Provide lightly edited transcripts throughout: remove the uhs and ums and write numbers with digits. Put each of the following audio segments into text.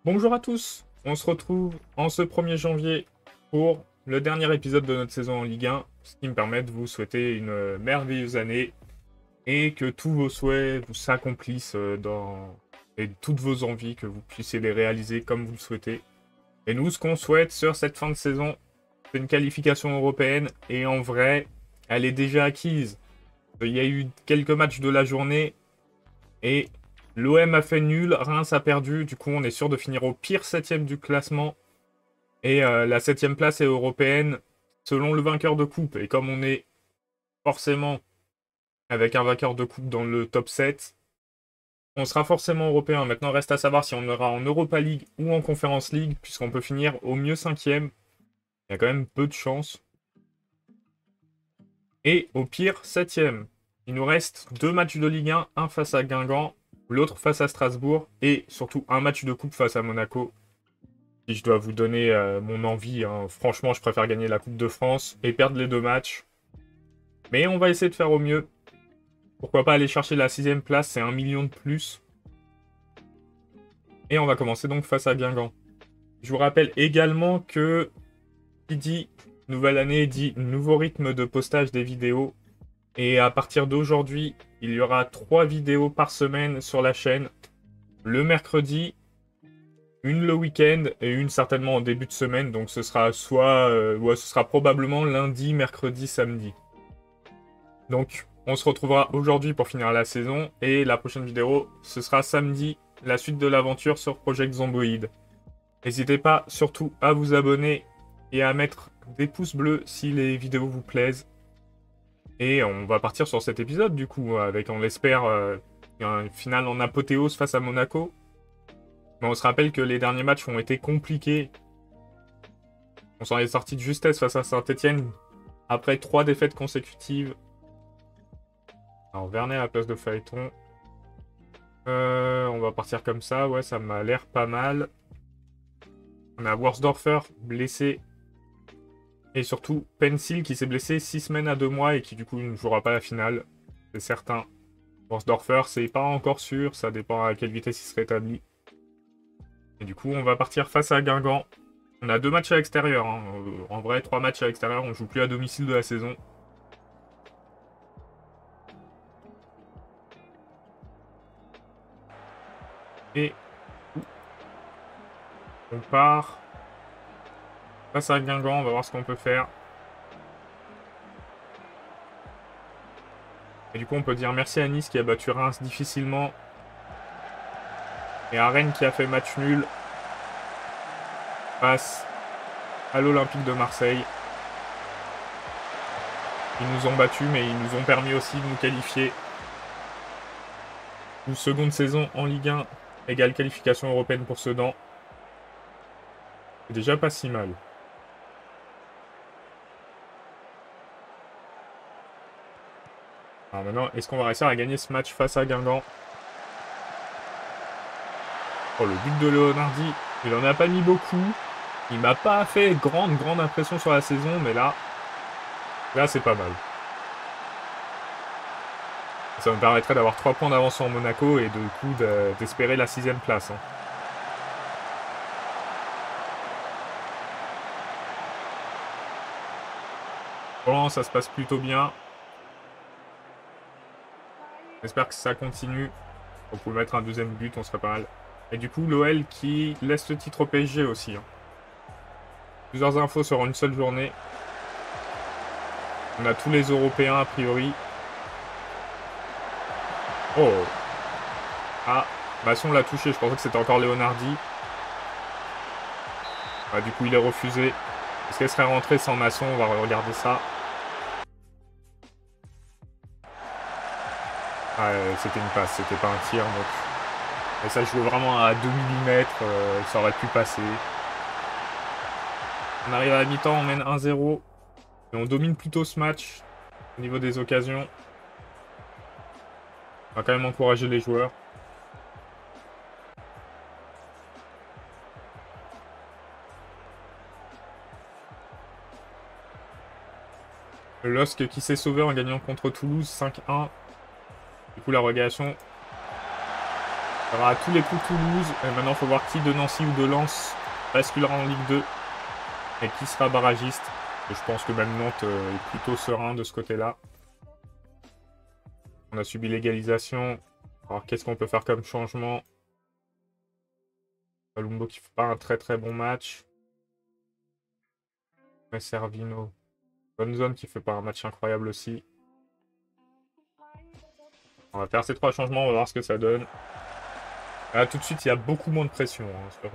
Bonjour à tous, on se retrouve en ce 1er janvier pour le dernier épisode de notre saison en Ligue 1, ce qui me permet de vous souhaiter une merveilleuse année et que tous vos souhaits vous s'accomplissent et toutes vos envies, que vous puissiez les réaliser comme vous le souhaitez. Et nous, ce qu'on souhaite sur cette fin de saison, c'est une qualification européenne et en vrai, elle est déjà acquise. Il y a eu quelques matchs de la journée et l'OM a fait nul, Reims a perdu, du coup on est sûr de finir au pire 7ème du classement. Et la 7ème place est européenne selon le vainqueur de coupe. Et comme on est forcément avec un vainqueur de coupe dans le top 7, on sera forcément européen. Maintenant reste à savoir si on ira en Europa League ou en Conference League, puisqu'on peut finir au mieux 5ème. Il y a quand même peu de chance. Et au pire 7ème. Il nous reste 2 matchs de Ligue 1, un face à Guingamp, l'autre face à Strasbourg, et surtout un match de coupe face à Monaco. Si je dois vous donner mon envie, hein, franchement, je préfère gagner la Coupe de France et perdre les 2 matchs. Mais on va essayer de faire au mieux. Pourquoi pas aller chercher la 6ème place, c'est 1 million de plus. Et on va commencer donc face à Guingamp. Je vous rappelle également que qui dit nouvelle année dit nouveau rythme de postage des vidéos. Et à partir d'aujourd'hui, il y aura 3 vidéos par semaine sur la chaîne. Le mercredi, une le week-end et une certainement en début de semaine. Donc ce sera ce sera probablement lundi, mercredi, samedi. Donc on se retrouvera aujourd'hui pour finir la saison. Et la prochaine vidéo, ce sera samedi, la suite de l'aventure sur Project Zomboid. N'hésitez pas surtout à vous abonner et à mettre des pouces bleus si les vidéos vous plaisent. Et on va partir sur cet épisode du coup, avec, on l'espère, un final en apothéose face à Monaco. Mais on se rappelle que les derniers matchs ont été compliqués. On s'en est sorti de justesse face à Saint-Etienne après 3 défaites consécutives. Alors Vernet à la place de Phaéton. On va partir comme ça, ouais, ça m'a l'air pas mal. On a Worsdorfer blessé. Et surtout Pencil qui s'est blessé 6 semaines à 2 mois et qui du coup ne jouera pas la finale. C'est certain. Worsdorfer, c'est pas encore sûr, ça dépend à quelle vitesse il se rétablit. Et du coup, on va partir face à Guingamp. On a 2 matchs à l'extérieur. Hein. En vrai, 3 matchs à l'extérieur. On joue plus à domicile de la saison. Et on part face à Guingamp. On va voir ce qu'on peut faire. Et du coup, on peut dire merci à Nice qui a battu Reims difficilement. Et à Rennes qui a fait match nul face à l'Olympique de Marseille. Ils nous ont battus, mais ils nous ont permis aussi de nous qualifier. Une seconde saison en Ligue 1 égale qualification européenne pour Sedan. C'est déjà pas si mal. Alors maintenant, est-ce qu'on va réussir à gagner ce match face à Guingamp? Oh, le but de Leonardi, il en a pas mis beaucoup. Il m'a pas fait grande impression sur la saison, mais là c'est pas mal. Ça me permettrait d'avoir 3 points d'avance sur Monaco et du coup d'espérer la 6ème place. Hein. Pour l'instant, ça se passe plutôt bien. J'espère que ça continue. On peut mettre un 2ème but, on serait pas mal. Et du coup, l'OL qui laisse le titre au PSG aussi. Hein. Plusieurs infos sur une seule journée. On a tous les Européens a priori. Oh. Ah, Masson l'a touché, je pensais que c'était encore Leonardi. Ah, du coup, il est refusé. Est-ce qu'elle serait rentrée sans Masson? On va regarder ça. Ah, c'était une passe, c'était pas un tir. Donc... Et ça jouait vraiment à 2 mm, ça aurait pu passer. On arrive à la mi-temps, on mène 1-0. Et on domine plutôt ce match au niveau des occasions. On va quand même encourager les joueurs. Le LOSC qui s'est sauvé en gagnant contre Toulouse 5-1. Du coup, la relégation Il y aura à tous les coups Toulouse. Et maintenant, il faut voir qui de Nancy ou de Lens basculera en Ligue 2. Et qui sera barragiste. Et je pense que même Nantes est plutôt serein de ce côté-là. On a subi l'égalisation. Alors, qu'est-ce qu'on peut faire comme changement? Palumbo qui fait pas un très très bon match. Mais Servino. Bonne zone qui fait pas un match incroyable aussi. On va faire ces 3 changements, on va voir ce que ça donne. Là, tout de suite, il y a beaucoup moins de pression hein,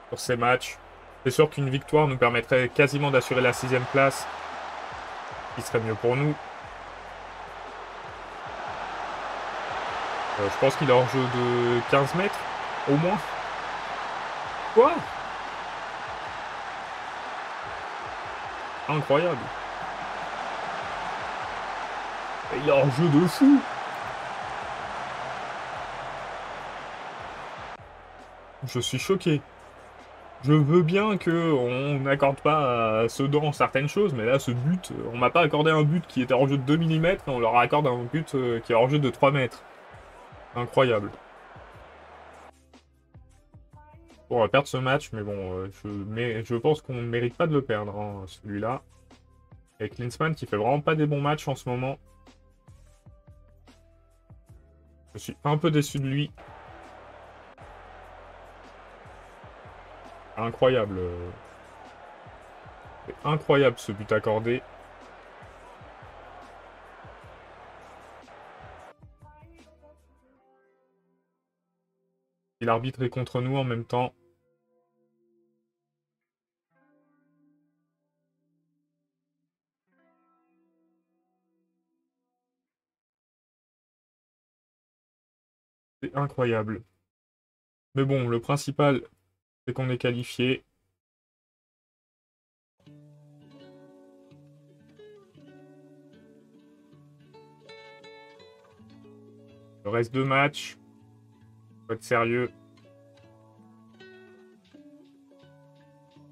sur ces matchs. C'est sûr qu'une victoire nous permettrait quasiment d'assurer la 6ème place. Ce qui serait mieux pour nous. Je pense qu'il est hors jeu de 15 mètres, au moins. Quoi? Incroyable. Il est hors jeu de fou. Je suis choqué. Je veux bien qu'on n'accorde pas à Sedan certaines choses, mais là, ce but, on m'a pas accordé un but qui était hors jeu de 2 mm, et on leur accorde un but qui est hors jeu de 3 mètres. Incroyable. Bon, on va perdre ce match, mais bon, je pense qu'on ne mérite pas de le perdre, hein, celui-là. Et Klinsmann qui fait vraiment pas des bons matchs en ce moment. Je suis un peu déçu de lui. Incroyable. C'est incroyable ce but accordé. Et l'arbitre est contre nous en même temps. C'est incroyable. Mais bon, le principal, c'est qu'on est qualifié. Il reste 2 matchs. Faut être sérieux.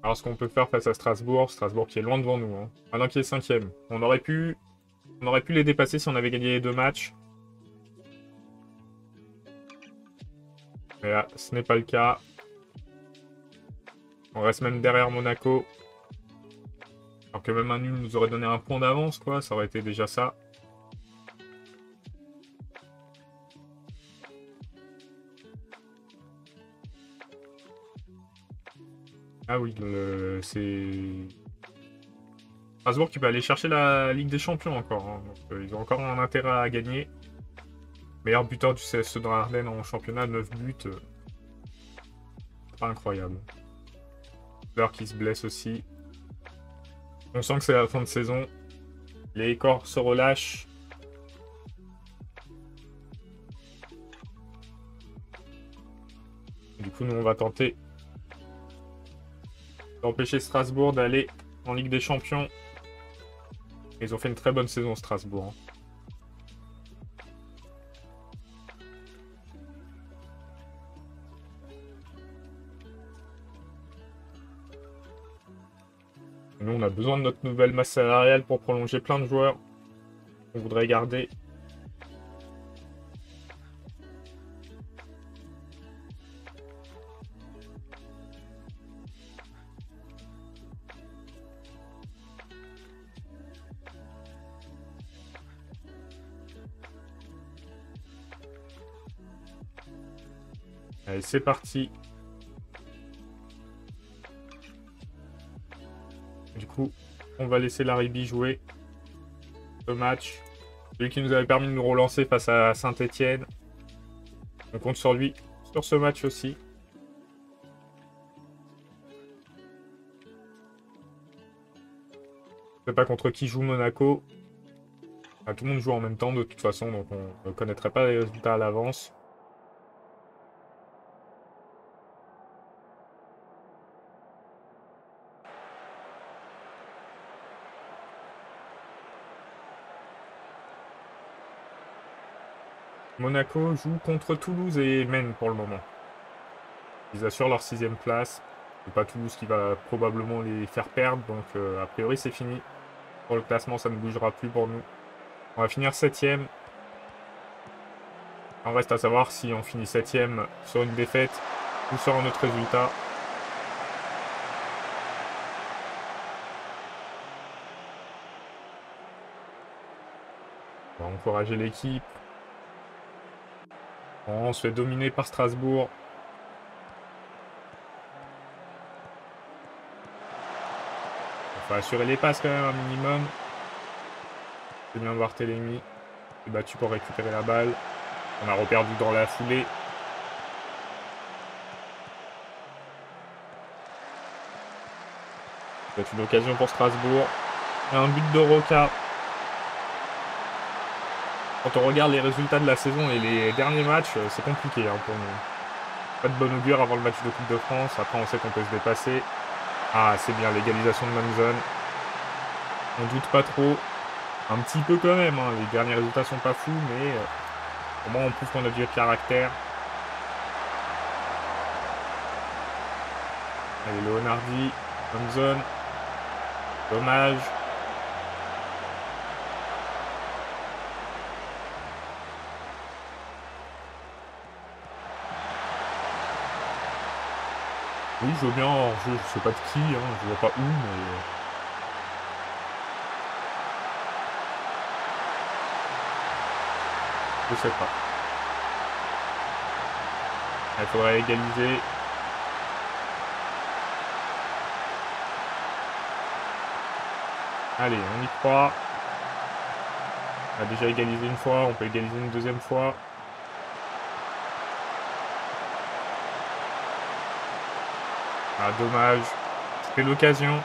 Alors, ce qu'on peut faire face à Strasbourg, Strasbourg qui est loin devant nous. Hein. Maintenant qui est 5ème. On aurait pu les dépasser si on avait gagné les 2 matchs. Mais là, ce n'est pas le cas. On reste même derrière Monaco. Alors que même un nul nous aurait donné un point d'avance, quoi. Ça aurait été déjà ça. Ah oui, c'est... Strasbourg qui peut aller chercher la Ligue des Champions encore. Hein. Donc, ils ont encore un intérêt à gagner. Meilleur buteur du CSE dans l'Ardenne en championnat, 9 buts. Pas incroyable. Fleur qui se blesse aussi. On sent que c'est la fin de saison. Les corps se relâchent. Du coup, nous, on va tenter d'empêcher Strasbourg d'aller en Ligue des Champions. Ils ont fait une très bonne saison, Strasbourg. Hein. Nous, on a besoin de notre nouvelle masse salariale pour prolonger plein de joueurs qu'on voudrait garder. Allez, c'est parti. Du coup, on va laisser Laribi jouer ce match. Celui qui nous avait permis de nous relancer face à Saint-Etienne. On compte sur lui sur ce match aussi. Je sais pas contre qui joue Monaco. Ah, tout le monde joue en même temps de toute façon, donc on ne connaîtrait pas les résultats à l'avance. Monaco joue contre Toulouse et mène pour le moment. Ils assurent leur 6ème place. C'est pas Toulouse qui va probablement les faire perdre, donc a priori c'est fini. Pour le classement, ça ne bougera plus pour nous. On va finir 7ème. On reste à savoir si on finit 7ème sur une défaite ou sur un autre résultat. On va encourager l'équipe. On se fait dominer par Strasbourg. Il faut assurer les passes quand même un minimum. C'est bien de voir Télémy. Il est battu pour récupérer la balle. On a reperdu dans la foulée. C'est une occasion pour Strasbourg. Et un but de Roca. Quand on regarde les résultats de la saison et les derniers matchs, c'est compliqué hein, pour nous. Pas de bon augure avant le match de Coupe de France. Après, on sait qu'on peut se dépasser. Ah, c'est bien, l'égalisation de Manzon. On doute pas trop. Un petit peu quand même. Hein. Les derniers résultats sont pas fous, mais au moins on prouve qu'on a du caractère. Allez, Leonardi. Manzon. Dommage. Oui, je veux bien hors-jeu, je sais pas de qui, hein, je vois pas où, mais... Je sais pas. Il faudrait égaliser. Allez, on y croit. On a déjà égalisé une fois, on peut égaliser une deuxième fois. Ah, dommage. C'était l'occasion.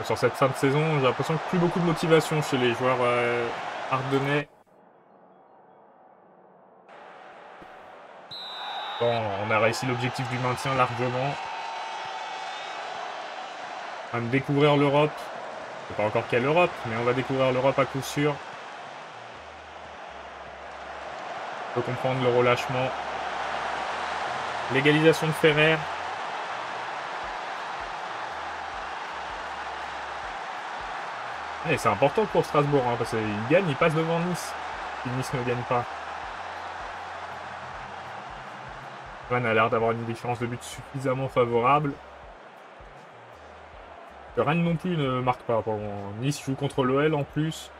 Sur cette fin de saison, j'ai l'impression que plus beaucoup de motivation chez les joueurs ardennais. Bon, on a réussi l'objectif du maintien largement. On va découvrir l'Europe. Je sais pas encore quelle Europe, mais on va découvrir l'Europe à coup sûr. On peut comprendre le relâchement. L'égalisation de Ferrer. Et c'est important pour Strasbourg, hein, parce qu'il gagne, il passe devant Nice. Si Nice ne gagne pas. Rennes a l'air d'avoir une différence de but suffisamment favorable. Rennes non plus ne marque pas. Bon, Nice joue contre l'OL en plus.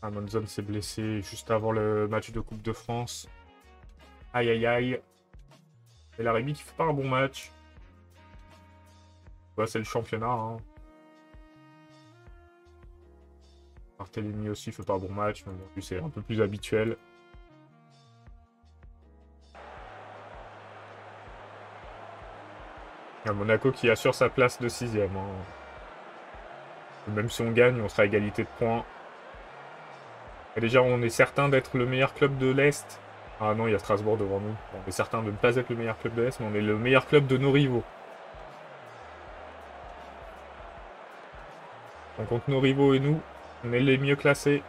Ah, Monzon s'est blessé juste avant le match de Coupe de France. Aïe aïe aïe. Et la Rémi qui fait pas un bon match. Bah, c'est le championnat. Hein. Barthélémy aussi fait pas un bon match, mais bon, lui c'est un peu plus habituel. Il y a Monaco qui assure sa place de 6ème. Hein. Même si on gagne, on sera à égalité de points. Et déjà, on est certain d'être le meilleur club de l'Est. Ah non, il y a Strasbourg devant nous. On est certain de ne pas être le meilleur club de l'Est, mais on est le meilleur club de nos rivaux. Donc entre nos rivaux et nous, on est les mieux classés.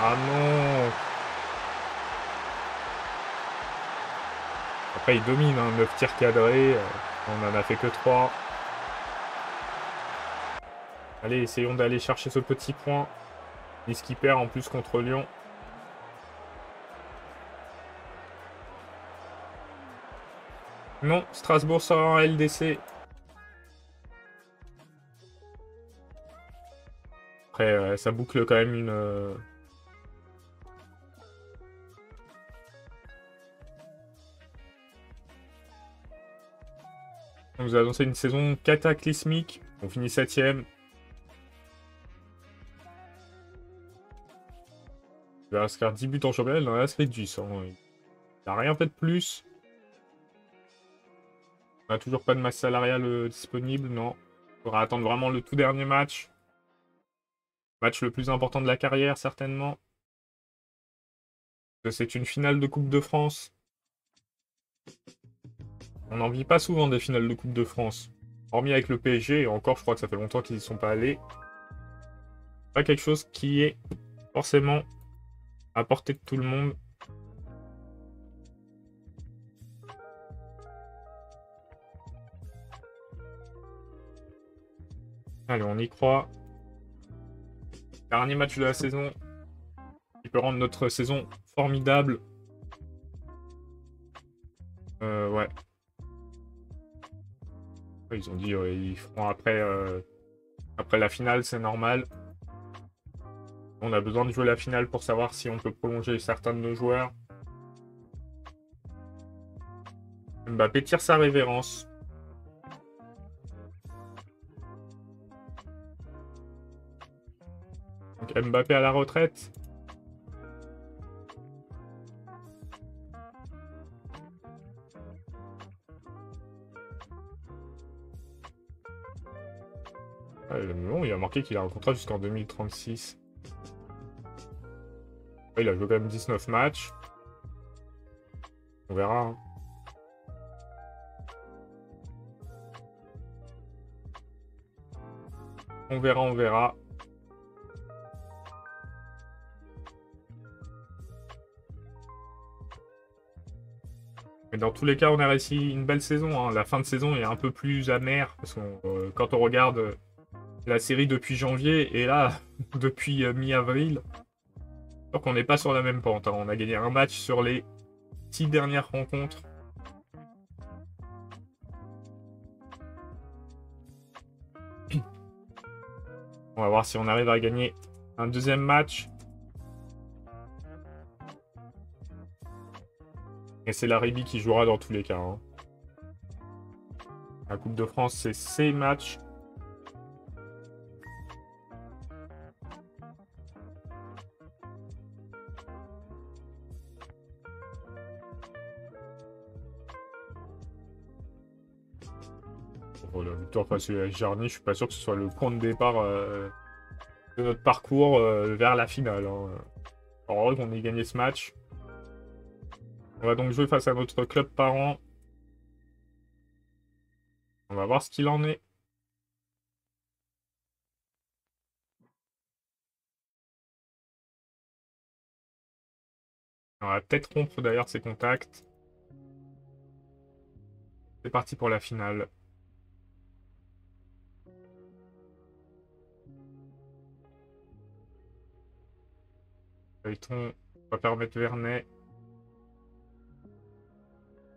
Ah non! Après, il domine, hein, 9 tirs cadrés. On en a fait que 3. Allez, essayons d'aller chercher ce petit point. Nice qui perd en plus contre Lyon. Non, Strasbourg sort en LDC. Après, ça boucle quand même une... On nous a annoncé une saison cataclysmique. On finit 7ème. Il va inscrire 10 buts en championnat, il en a inscrit 10. Hein. Il n'a rien fait de plus. On n'a toujours pas de masse salariale disponible, non. Il faudra attendre vraiment le tout dernier match. Match le plus important de la carrière, certainement. C'est une finale de Coupe de France. On n'en vit pas souvent des finales de Coupe de France. Hormis avec le PSG, et encore, je crois que ça fait longtemps qu'ils n'y sont pas allés. Pas quelque chose qui est forcément à portée de tout le monde. Allez, on y croit. Dernier match de la saison. Qui peut rendre notre saison formidable. Ouais. Ils ont dit ils feront après la finale, c'est normal. On a besoin de jouer la finale pour savoir si on peut prolonger certains de nos joueurs. Mbappé tire sa révérence. Donc Mbappé à la retraite. Non, il a marqué qu'il a un contrat jusqu'en 2036. Il a joué quand même 19 matchs. On verra. Hein. On verra, on verra. Mais dans tous les cas, on a réussi une belle saison. Hein. La fin de saison est un peu plus amère. Parce que quand on regarde la série depuis janvier, et là, depuis mi-avril, donc on n'est pas sur la même pente. Hein. On a gagné un match sur les 6 dernières rencontres. On va voir si on arrive à gagner un deuxième match. Et c'est la Rébi qui jouera dans tous les cas. Hein. La Coupe de France, c'est 6 matchs. Pour la victoire face à Jarny, je suis pas sûr que ce soit le point de départ de notre parcours vers la finale. Hein. Alors qu'on ait gagné ce match. On va donc jouer face à notre club parent. On va voir ce qu'il en est. On va peut-être rompre d'ailleurs ses contacts. C'est parti pour la finale. On va permettre Vernet.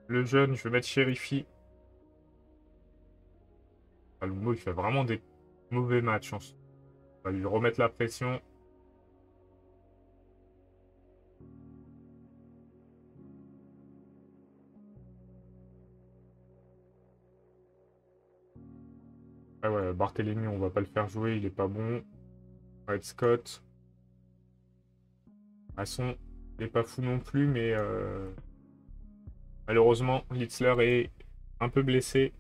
Le jeune, je vais mettre Chérifi. Alumbo, il fait vraiment des mauvais matchs. On va lui remettre la pression. Ah ouais, Barthélémy, on va pas le faire jouer, il est pas bon. Red Scott. Masson, il est pas fou non plus, mais malheureusement, Litzler est un peu blessé.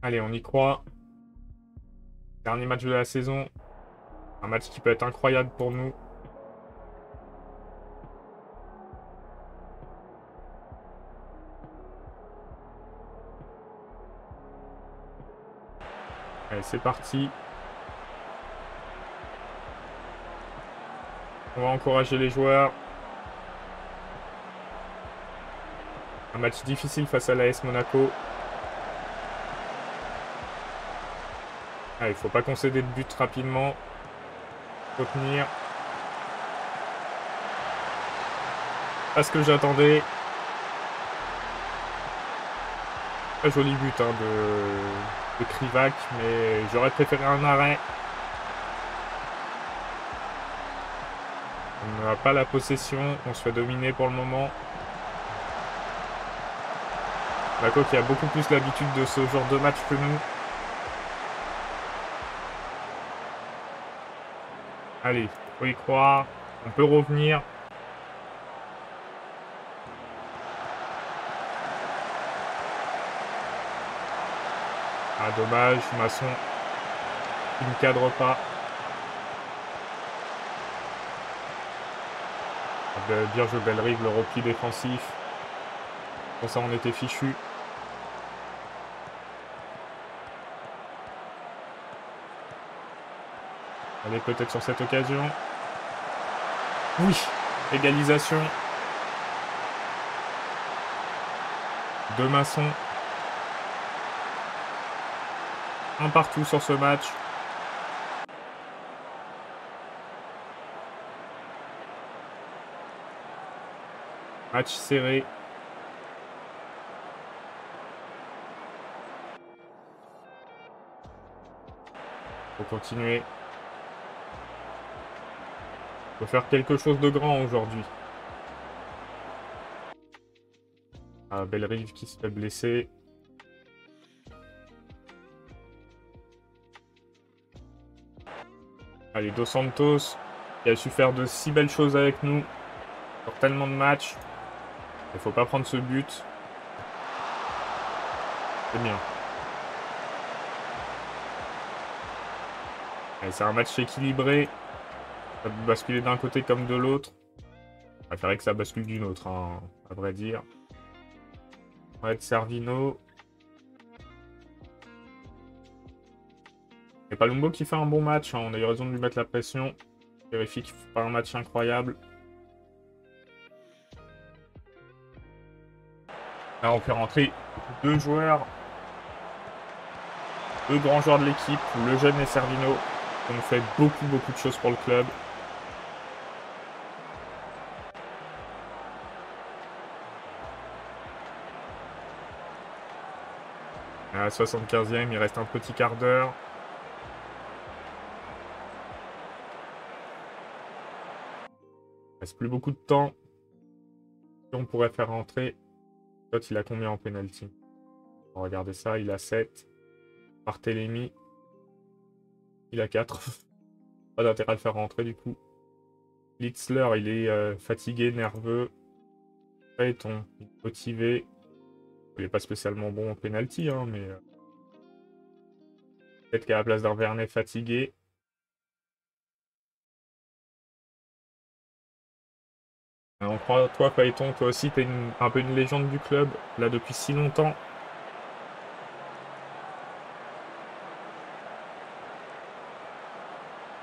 Allez, on y croit. Dernier match de la saison. Un match qui peut être incroyable pour nous. Allez, c'est parti. On va encourager les joueurs. Un match difficile face à l'AS Monaco. Ah, il faut pas concéder de but rapidement. Faut tenir. Pas ce que j'attendais. Très joli but hein, de Krivac, mais j'aurais préféré un arrêt. On n'a pas la possession, on se fait dominer pour le moment. Monaco qui a beaucoup plus l'habitude de ce genre de match que nous. Allez, faut y croire. On peut revenir. Ah, dommage, Masson qui ne cadre pas. Bien joué Belrive, le repli défensif. Pour ça, on était fichu. Allez, peut-être sur cette occasion. Oui, égalisation. De Masson. Un partout sur ce match. Match serré. Faut continuer. Faut faire quelque chose de grand aujourd'hui. Ah, Bellerive qui se fait blesser. Allez, Dos Santos, qui a su faire de si belles choses avec nous sur tellement de matchs. Il faut pas prendre ce but. C'est bien. C'est un match équilibré. Ça peut basculer d'un côté comme de l'autre. Je préférerais que ça bascule d'une autre, hein, à vrai dire. On va être Servino. Et Palumbo qui fait un bon match, hein. On a eu raison de lui mettre la pression. Vérifie qu'il ne fait pas un match incroyable. Là, on fait rentrer deux joueurs. Deux grands joueurs de l'équipe, le jeune et Servino. On fait beaucoup de choses pour le club. À la 75e, il reste un petit quart d'heure. Il reste plus beaucoup de temps. Et on pourrait faire rentrer. L'autre, il a combien en penalty? On va regarder ça, il a 7. Barthélémy, il a 4. Pas d'intérêt à le faire rentrer du coup. Litzler, il est fatigué, nerveux. Payton, il est motivé. Il n'est pas spécialement bon en penalty, hein, mais peut-être qu'à la place d'un Vernet fatigué. On croit, toi, Payton, toi aussi, t'es un peu une légende du club, là, depuis si longtemps.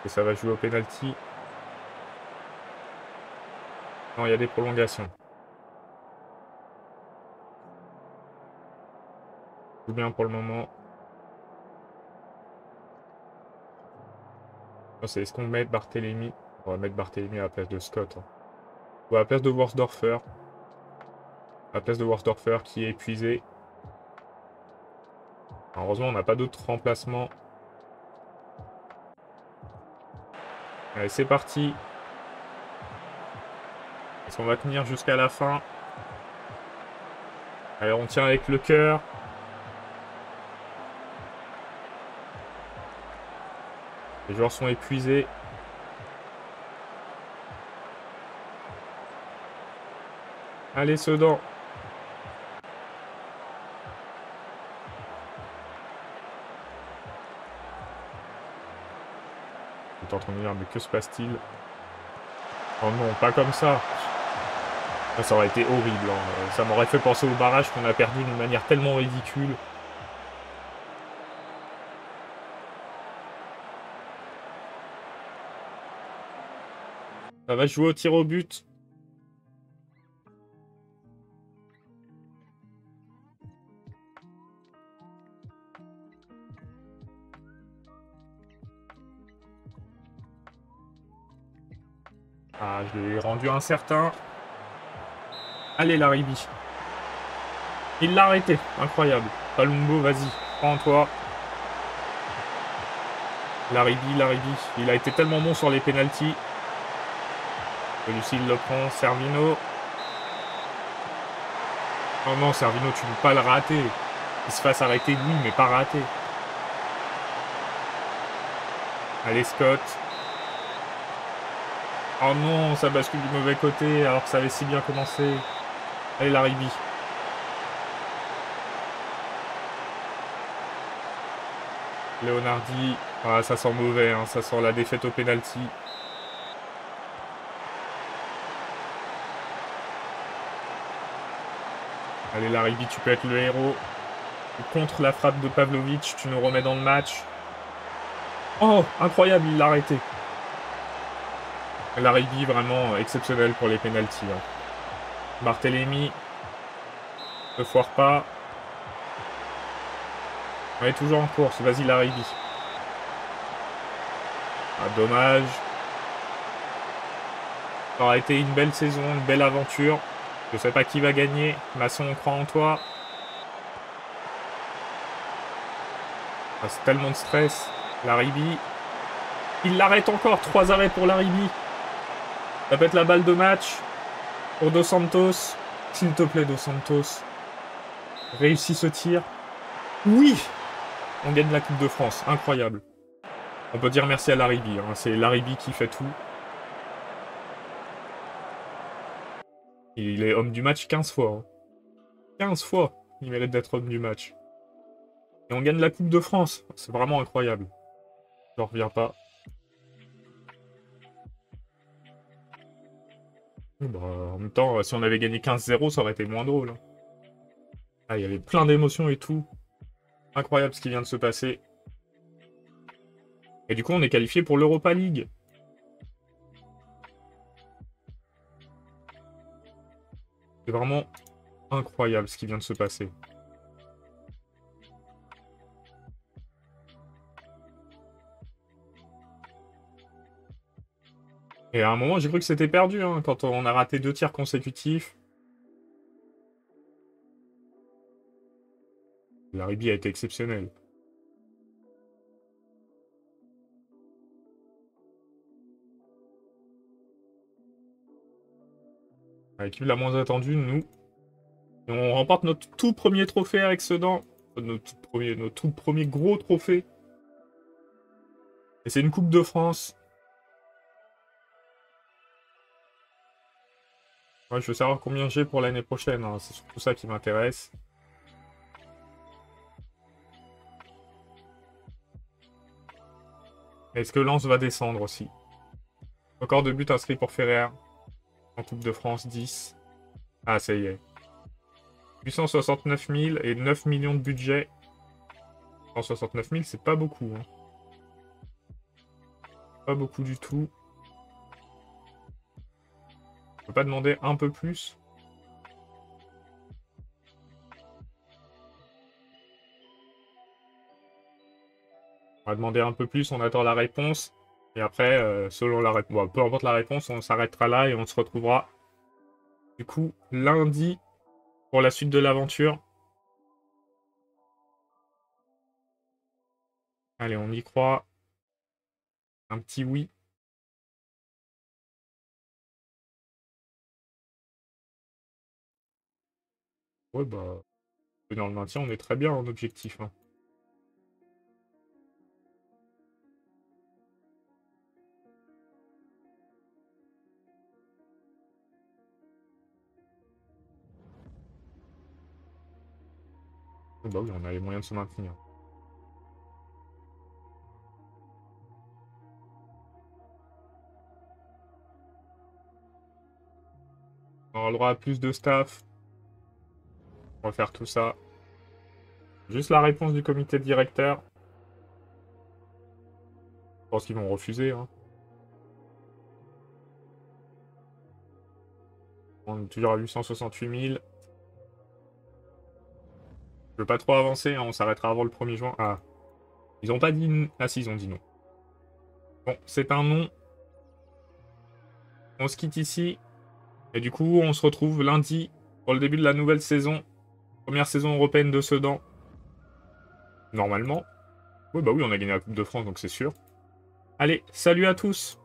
Et ça va jouer au penalty. Non, il y a des prolongations. Tout bien pour le moment. C'est est-ce qu'on met Barthélémy? On va mettre Barthélémy à la place de Scott. Hein. Ou à la place de Worsdorfer. À la place de Worsdorfer qui est épuisé. Alors, heureusement, on n'a pas d'autres remplacements. Allez, c'est parti. Est-ce qu'on va tenir jusqu'à la fin? Allez, on tient avec le cœur. Les joueurs sont épuisés. Allez, Sedan. Je suis en train de me dire, mais que se passe-t-il? Oh non, pas comme ça. Ça aurait été horrible. Hein. Ça m'aurait fait penser au barrage qu'on a perdu d'une manière tellement ridicule. Ça va jouer au tir au but. Ah, je l'ai rendu incertain. Allez, Laribi. Il l'a arrêté. Incroyable. Palumbo, vas-y. Prends-toi. Laribi. Il a été tellement bon sur les pénaltys. Celui-ci, il le prend. Servino. Oh non, Servino, tu ne peux pas le rater. Il se fasse arrêter lui, mais pas rater. Allez, Scott. Oh non, ça bascule du mauvais côté, alors que ça avait si bien commencé. Allez, Laribi. Leonardi. Ah, ça sent mauvais, hein. Ça sent la défaite au penalty. Allez, Laribi, tu peux être le héros. Contre la frappe de Pavlovic, tu nous remets dans le match. Oh, incroyable, il l'a arrêté. Laribi, vraiment exceptionnel pour les pénaltys. Hein. Barthélémy. Ne foire pas. On est toujours en course. Vas-y, Laribi. Ah, dommage. Ça aurait été une belle saison, une belle aventure. Je sais pas qui va gagner. Masson, on croit en toi. Ah, c'est tellement de stress. Laribi. Il l'arrête encore. 3 arrêts pour Laribi. Ça peut être la balle de match pour Dos Santos. S'il te plaît, Dos Santos. Réussis ce tir. Oui! On gagne la Coupe de France. Incroyable. On peut dire merci à Laribi. Hein. C'est Laribi qui fait tout. Il est homme du match 15 fois. Hein. 15 fois. Il mérite d'être homme du match. Et on gagne la Coupe de France. C'est vraiment incroyable. J'en reviens pas. Bah, en même temps, si on avait gagné 15-0, ça aurait été moins drôle. Hein. Ah, il y avait plein d'émotions et tout. Incroyable ce qui vient de se passer. Et du coup, on est qualifié pour l'Europa League. C'est vraiment incroyable ce qui vient de se passer. Et à un moment, j'ai cru que c'était perdu, hein, quand on a raté 2 tirs consécutifs. Laribi a été exceptionnel. L'équipe la moins attendue, nous. Et on remporte notre tout premier trophée avec Sedan. Notre tout premier gros trophée. Et c'est une Coupe de France. Ouais, je veux savoir combien j'ai pour l'année prochaine. Hein. C'est surtout ça qui m'intéresse. Est-ce que Lens va descendre aussi? Encore de buts inscrits pour Ferrer. En Coupe de France, 10. Ah, ça y est. 869 000 et 9 millions de budget. 169 000, c'est pas beaucoup. Hein. Pas beaucoup du tout. On peut pas demander un peu plus? On va demander un peu plus, on attend la réponse. Et après, selon la réponse, bon, peu importe la réponse, on s'arrêtera là et on se retrouvera du coup lundi pour la suite de l'aventure. Allez, on y croit. Un petit oui. Ouais, bah, dans le maintien, on est très bien en objectif. Hein. Bah oui, on a les moyens de se maintenir. On aura le droit à plus de staff. On va faire tout ça. Juste la réponse du comité directeur. Je pense qu'ils vont refuser. Hein. On est toujours à 868 000. Je veux pas trop avancer, hein, on s'arrêtera avant le 1er juin. Ah, ils ont pas dit... Ah si, ils ont dit non. Bon, c'est un non. On se quitte ici. Et du coup, on se retrouve lundi pour le début de la nouvelle saison. Première saison européenne de Sedan. Normalement. Oui, bah oui, on a gagné la Coupe de France, donc c'est sûr. Allez, salut à tous!